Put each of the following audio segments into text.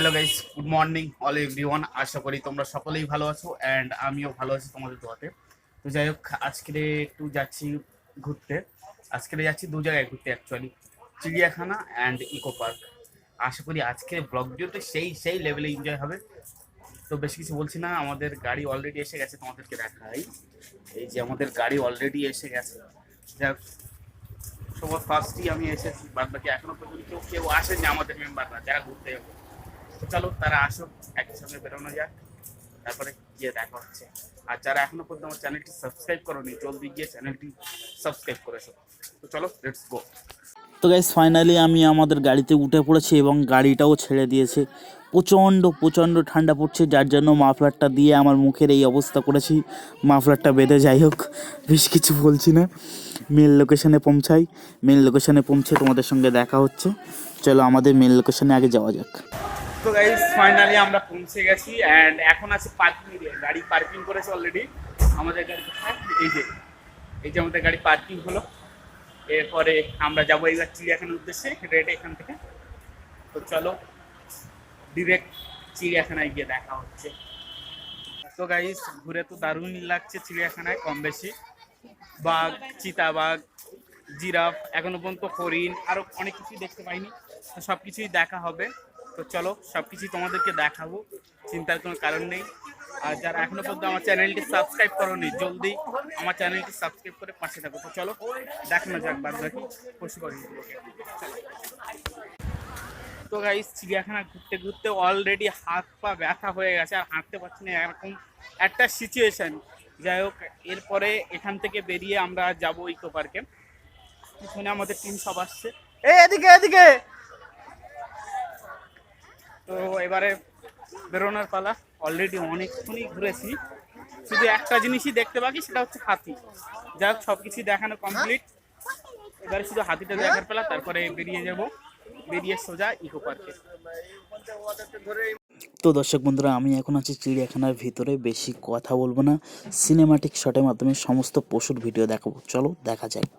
Hello guys, good morning all everyone. আশা করি তোমরা সকলেই ভালো আছো অ্যান্ড আমিও ভালো আছি তোমাদের দোয়াতে। তো যাই হোক, আজকে একটু যাচ্ছি ঘুরতে। আজকে যাচ্ছি দু জায়গায় ঘুরতে অ্যাকচুয়ালি, চিড়িয়াখানা অ্যান্ড ইকো পার্ক। আশা করি আজকের ব্লগ ভিডিওতে সেই লেভেলে এনজয় হবে। তো বেশি কিছু বলছি না, আমাদের গাড়ি অলরেডি এসে গেছে, তোমাদেরকে দেখাই। এই যে আমাদের গাড়ি অলরেডি এসে গেছে। যাই হোক, সবার ফার্স্টই আমি এসেছি, বাদ বাকি এখনো পর্যন্ত কেউ আসেনি আমাদের মেম্বাররা যারা ঘুরতে যাবো। তো চলো তারা আসুক, একই সঙ্গে বেরোনো যাক, তারপরে গিয়ে দেখা হচ্ছে। আর যারা এখনো পর্যন্ত আমার চ্যানেলটি সাবস্ক্রাইব করোনি, জলদি গিয়ে চ্যানেলটি সাবস্ক্রাইব করেছো। তো চলো লেটস গো। তো গাইস ফাইনালি আমি আমাদের গাড়িতে উঠে পড়েছি এবং গাড়িটাও ছেড়ে দিয়েছে। প্রচণ্ড ঠান্ডা পড়ছে, যার জন্য মাফলারটা দিয়ে আমার মুখের এই অবস্থা করেছি। মাফলারটা বেঁধে যাই হোক, বেশ কিছু বলছি না। মেন লোকেশনে পৌঁছে তোমাদের সঙ্গে দেখা হচ্ছে। চলো আমাদের মেন লোকেশনে আগে যাওয়া যাক। তো গাইস ফাইনালি আমরা পৌঁছে গেছি অ্যান্ড এখন আছে পার্কিং এরিয়া। গাড়ি পার্কিং করেছে অলরেডি। আমাদের গাড়ি কোথায়? এই যে আমাদের গাড়ি পার্কিং হলো। এরপরে আমরা যাবো এইবার চিড়িয়াখানার উদ্দেশ্যে হেঁটে এখান থেকে। তো চলো ডিরেক্ট চিড়িয়াখানায় গিয়ে দেখা হচ্ছে। তো গাইস ঘুরে তো দারুণ লাগছে চিড়িয়াখানায়, কম বেশি বাঘ, চিতাবাঘ, জিরাফ, এখনো পর্যন্ত হরিণ, আরো অনেক কিছুই দেখতে পাইনি। তো সব কিছুই দেখা হবে। তো চলো সব কিছুই তোমাদেরকে দেখাবো, চিন্তার কোনো কারণ নেই। আর যারা এখনো পর্যন্ত আমার চ্যানেলটি সাবস্ক্রাইব করোনি, জলদি আমার চ্যানেলটি সাবস্ক্রাইব করে পাশে থাকো। তো চলো দেখানো যাক বাদ বাকি পশু পাখিগুলোকে। তো গাইস চিড়িয়াখানা ঘুরতে ঘুরতে অলরেডি হাত পা ব্যথা হয়ে গেছে, আর হাঁটতে পারছি না, এরকম একটা সিচুয়েশন। যাই হোক, এরপরে এখান থেকে বেরিয়ে আমরা যাব ইকো পার্কে। পিছনে আমাদের টিম সব আসছে, এদিকে। তো এবারে বেরোনোর পালা। অলরেডি অনেকক্ষণই ঘুরেছি, শুধু একটা জিনিসই দেখতে বাকি, সেটা হচ্ছে হাতি। যাই হোক, সব কিছুই দেখানো কমপ্লিট, এবারে শুধু হাতিটা দেখার পালা। তারপরে বেরিয়ে সোজা ইকো পার্কে। তো দর্শক বন্ধুরা, আমি এখন আছি চিড়িয়াখানার ভিতরে। বেশি কথা বলবো না, সিনেমাটিক শটের মাধ্যমে সমস্ত পশুর ভিডিও দেখাবো। চলো দেখা যায়।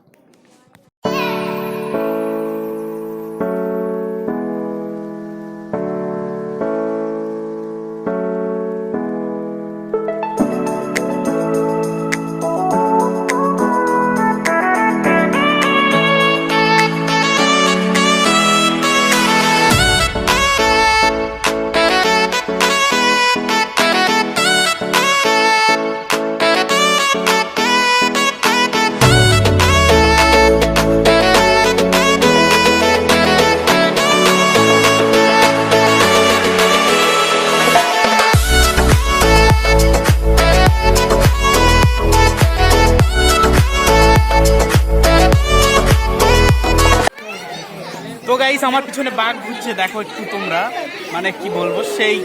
তো গাইস আমার পিছনে বাঘ ঘুরছে, দেখো একটু তোমরা, মানে কি বলবো, সেই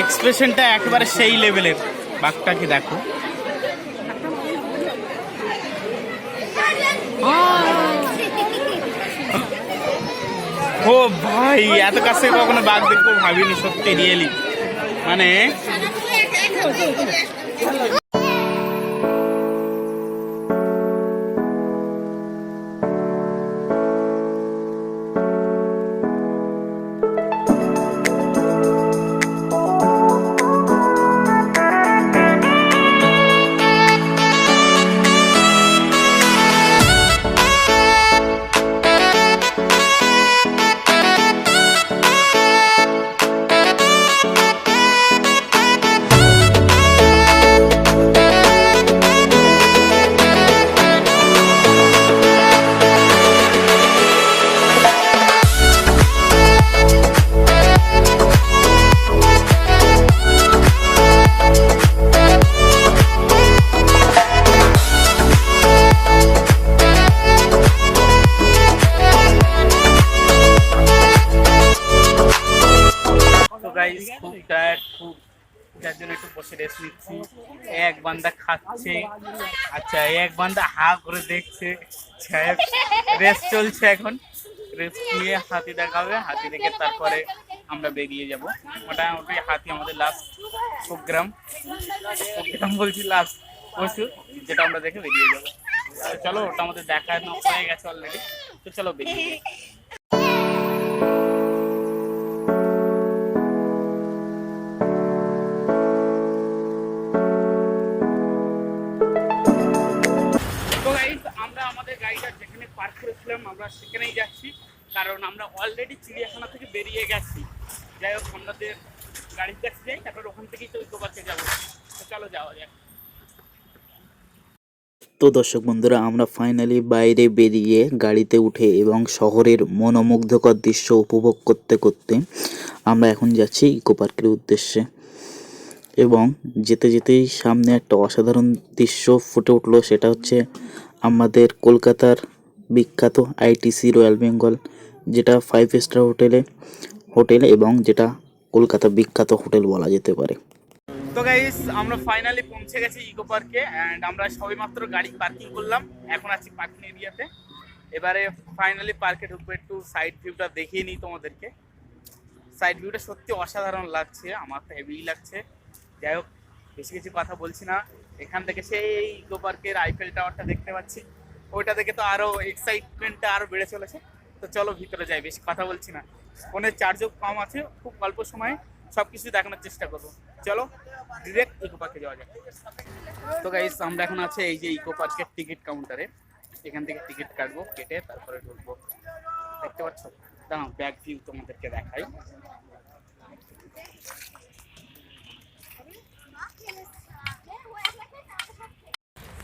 এক্সপ্রেশনটা একেবারে সেই লেভেলের। বাঘটাকে দেখো, ও ভাই, এত কাছে কখনো বাঘ দেখবো ভাবিনি, সত্যি রিয়েলি, মানে খুব টায়ার্ড, খুব, যার জন্য একটু বসে রেস্ট নিচ্ছি। এক বান্দা খাচ্ছে, আচ্ছা এক বান্দা হা করে দেখছে। রেস্ট চলছে এখন, রেস্ট নিয়ে হাতি দেখাবে, হাতি দেখে তারপরে আমরা বেরিয়ে যাব। মোটামুটি হাতি আমাদের লাস্ট প্রোগ্রাম বলছি, লাস্ট পশু যেটা আমরা দেখে বেরিয়ে যাবো। চলো, ওটা আমাদের দেখানো হয়ে গেছে অলরেডি। তো চলো বেরিয়ে যাই। যেখানে পার্ক করেছিলাম আমরা সেখানেই যাচ্ছি, কারণ আমরা অলরেডি চিড়িয়াখানা থেকে বেরিয়ে গেছি। যাই হোক আমাদের গাড়ির কাছে যাই, তারপর ওখান থেকেই তো ইকো পার্কে যাবো। তো চলো যাওয়া যাক। তো দর্শক বন্ধুরা, আমরা ফাইনালি বাইরে বেরিয়ে গাড়িতে উঠে এবং শহরের মনোমুগ্ধকর দৃশ্য উপভোগ করতে করতে আমরা এখন যাচ্ছি ইকো পার্কের উদ্দেশ্যে। এবং যেতে যেতেই সামনে একটা অসাধারণ দৃশ্য ফুটে উঠলো, সেটা হচ্ছে আমাদের কলকাতার বিখ্যাত আইটিসি রয়্যাল বেঙ্গল, যেটা 5 স্টার হোটেল এবং যেটা কলকাতা বিখ্যাত হোটেল বলা যেতে পারে। তো গাইস আমরা ফাইনালি পৌঁছে গেছি ইকো পার্কে, অ্যান্ড আমরা সবেমাত্র গাড়ি পার্কিং করলাম, এখন আছি পার্কিং এরিয়াতে। এবারে ফাইনালি পার্কে ঢুকবো, একটু সাইড ভিউটা দেখিয়ে নিই তোমাদেরকে। সাইড ভিউটা সত্যি অসাধারণ লাগছে, আমার তো হেভি লাগছে। যাই হোক বেশি কিছু কথা বলছি না, এখান থেকে সেই ইকো পার্কের আইফেল টাওয়ারটা দেখতে পাচ্ছি, ওইটা দেখে তো আরো এক্সাইটমেন্টটা আরো বেড়ে চলেছে। তো চলো ভিতরে যাই, বেশি কথা বলছি না, ফোনের চার্জও কম আছে, খুব অল্প সময়ে সবকিছু দেখানোর চেষ্টা করবো। চলো ডিরেক্ট ইকো পার্কে যাওয়া যায়। তো গাইস আমরা এখন আছে এই যে ইকো পার্কের টিকিট কাউন্টারে, এখান থেকে টিকিট কাটবো, কেটে তারপরে ঢুকবো। দেখতে পাচ্ছ, দাঁড়াও ব্যাক ভিউ তোমাদেরকে দেখাই।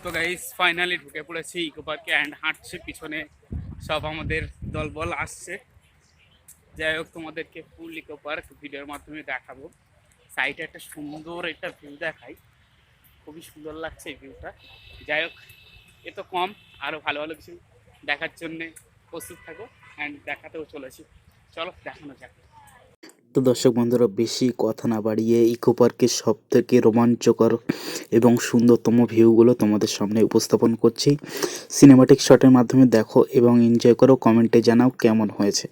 তো গাইস ফাইনালি ঢুকে পড়েছি ইকো পার্কে, অ্যান্ড হাঁটছে পিছনে সব আমাদের দলবল আসছে। যাই হোক তোমাদেরকে ফুল ইকো পার্ক ভিডিওর মাধ্যমে দেখাবো। সাইডে একটা সুন্দর একটা ভিউ দেখাই, খুবই সুন্দর লাগছে এই ভিউটা। যাই হোক এ তো কম, আরও ভালো ভালো কিছু দেখার জন্যে প্রস্তুত থাকো, অ্যান্ড দেখাতেও চলেছি। চলো দেখানো যাক। তো দর্শক বন্ধুরা, বেশি কথা না বাড়িয়ে ইকো পার্কের সব থেকে রোমাঞ্চকর এবং সুন্দরতম ভিউগুলো তোমাদের সামনে উপস্থাপন করছি। সিনেমাটিক শটের মাধ্যমে দেখো এবং এনজয় করো, কমেন্টে জানাও কেমন হয়েছে।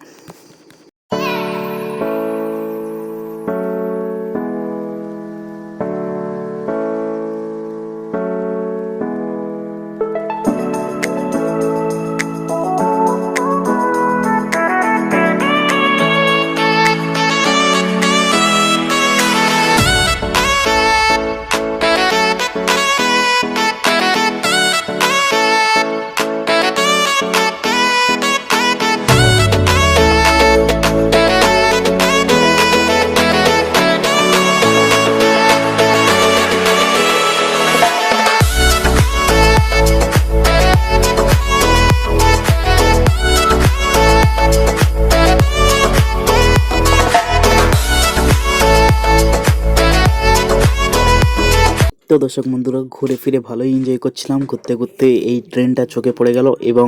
তো দর্শক বন্ধুরা, ঘুরে ফিরে ভালোই এনজয় করছিলাম। ঘুরতে ঘুরতে এই ট্রেনটা চোখে পড়ে গেল এবং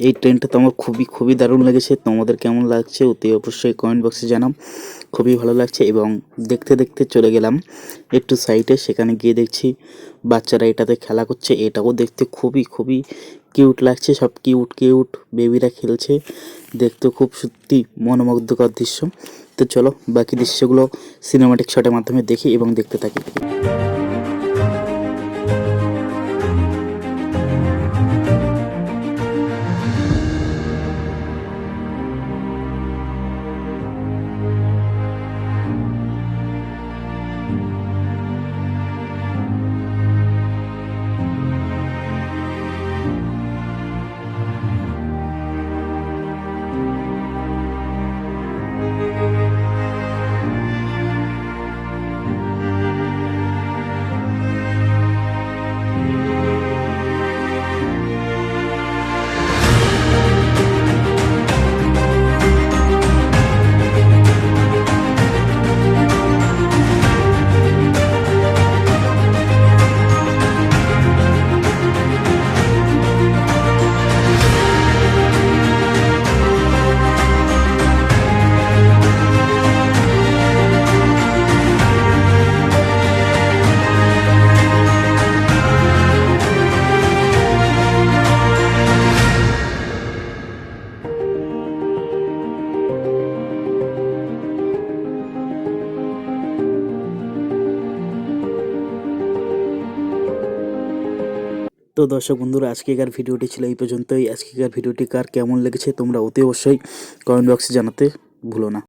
এই ট্রেনটা তো আমার খুবই দারুণ লেগেছে। তোমাদের কেমন লাগছে অতি অবশ্যই কমেন্ট বক্সে জানাও। খুবই ভালো লাগছে এবং দেখতে দেখতে চলে গেলাম একটু সাইডে, সেখানে গিয়ে দেখছি বাচ্চারা এটাতে খেলা করছে। এটাও দেখতে খুবই কিউট লাগছে, সব কিউট বেবিরা খেলছে, দেখতে খুব সত্যি মনোমুগ্ধকর দৃশ্য। তো চলো বাকি দৃশ্যগুলো সিনেমাটিক শটের মাধ্যমে দেখি এবং দেখতে থাকি। তো দর্শক বন্ধুরা, আজকেকার ভিডিওটি ছিল এই পর্যন্তই। আজকেকার ভিডিওটি কার কেমন লেগেছে তোমরা অতি অবশ্যই কমেন্ট বক্সে জানাতে ভুলো না।